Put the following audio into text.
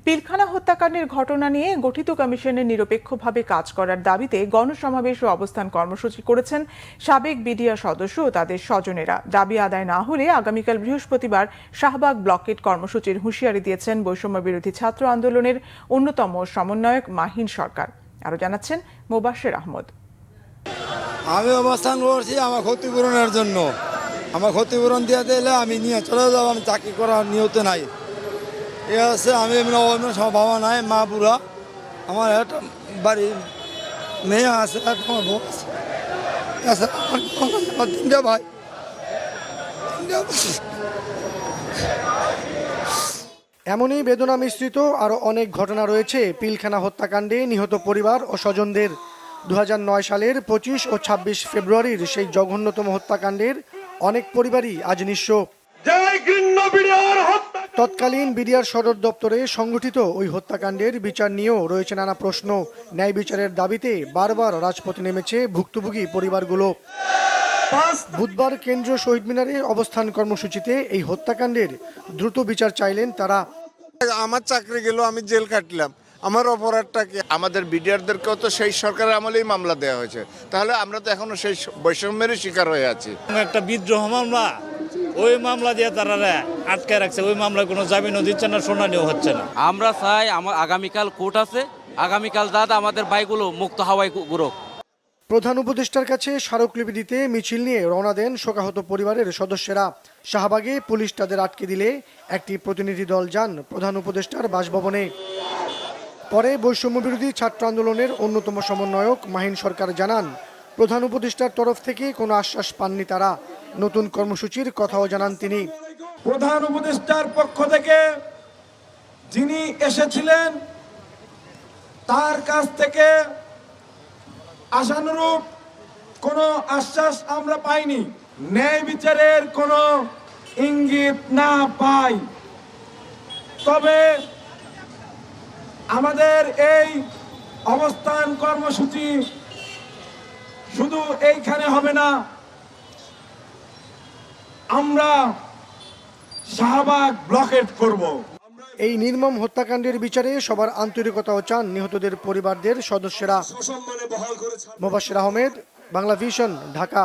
পিলখানা হত্যাকাণ্ডের ঘটনা নিয়ে গঠিত কমিশনের নিরপেক্ষভাবে কাজ করার দাবিতে গণসমাবেশ ও অবস্থান কর্মসূচি করেছেন সাবেক বিডিআর সদস্য ও তাদের স্বজনেরা। দাবি আদায় না হলে আগামীকাল বৃহস্পতিবার শাহবাগ ব্লকেট কর্মসূচির হুঁশিয়ারি দিয়েছেন বৈষম্য বিরোধী ছাত্র আন্দোলনের অন্যতম সমন্বয়ক মাহিন সরকার। আরো জানাচ্ছেন মোবাশ্বের আহমদ। আমি অবস্থান করছি আমার ক্ষতিপূরণের জন্য। আমার ক্ষতিপূরণ দিয়ে দিলে আমি নিয়ে চলে যাবো। আমি চাকরি করার নিয়ত নাই। এ আছে আমি অন্য সব বাবা নাই, মা বুড়া, আমার একটা বাড়ির মেয়ে আছে, আমার বউ আছে, আমার তিনটা ভাই। এমনই বেদনা মিশ্রিত আরও অনেক ঘটনা রয়েছে পিলখানা হত্যাকাণ্ডে নিহত পরিবার ও স্বজনদের। 2009 সালের 25 ও 26 ফেব্রুয়ারির সেই জঘন্যতম হত্যাকাণ্ডের অনেক পরিবারই আজ নিঃস্ব। তৎকালীন বিডিআর সদর দপ্তরে সংগঠিত ওই হত্যাকাণ্ডের বিচার নিয়েও রয়েছে নানা প্রশ্ন। ন্যায় বিচারের দাবিতে বারবার রাজপথে নেমেছে ভুক্তভোগী পরিবারগুলো। বুধবার কেন্দ্রীয় শহীদ মিনারে অবস্থান কর্মসূচিতে এই হত্যাকাণ্ডের দ্রুত বিচার চাইলেন তারা। আমার চাকরি গেল, আমি জেল কাটলাম, আমার অপরাধটা কি? আমাদের বিডিআরদেরকেও তো সেই সরকারের আমলেই মামলা দেওয়া হয়েছে, তাহলে আমরা তো এখনো সেই বৈষম্যেরই শিকার হয়ে আছি। একটা বিদ্রোহ মামলা, ওই মামলা দিয়ে তারা আটকে রাখছে, ওই মামলায় কোনো জামিনও দিচ্ছে না, শুনানিও হচ্ছে না। আমরা চাই আমার আগামীকাল কোর্ট আছে, আগামীকাল দাদা আমাদের ভাইগুলো মুক্ত হাওয়ায় ঘুরুক। প্রধান উপদেষ্টার কাছে স্মারকলিপি দিতে মিছিল নিয়ে রওনা দেন শোকাহত পরিবারের সদস্যরা। শাহবাগে পুলিশ তাদের আটকে দিলে একটি প্রতিনিধি দল যান প্রধান উপদেষ্টার বাসভবনে। পরে বৈষম্য বিরোধী ছাত্র আন্দোলনের অন্যতম সমন্বয়ক মাহিন সরকার জানান, প্রধান উপদেষ্টার তরফ থেকে কোনো আশ্বাস পাননি তারা। নতুন কর্মসূচির কথাও জানান তিনি। প্রধান উপদেষ্টার পক্ষ থেকে যিনি এসেছিলেন তার কাছ থেকে আশানুরূপ কোনো আশ্বাস আমরা পাইনি। ন্যায় বিচারের কোনো ইঙ্গিত না পাই। তবে আমাদের এই অবস্থান কর্মসূচি শুধু এইখানে হবে না, আমরা শাহবাগ ব্লকেট করব। এই নির্মম হত্যাকাণ্ডের বিচারে সবার আন্তরিকতাও চান নিহতদের পরিবারদের সদস্যরা। মোবাশ্বের আহমেদ, বাংলা ভিশন, ঢাকা।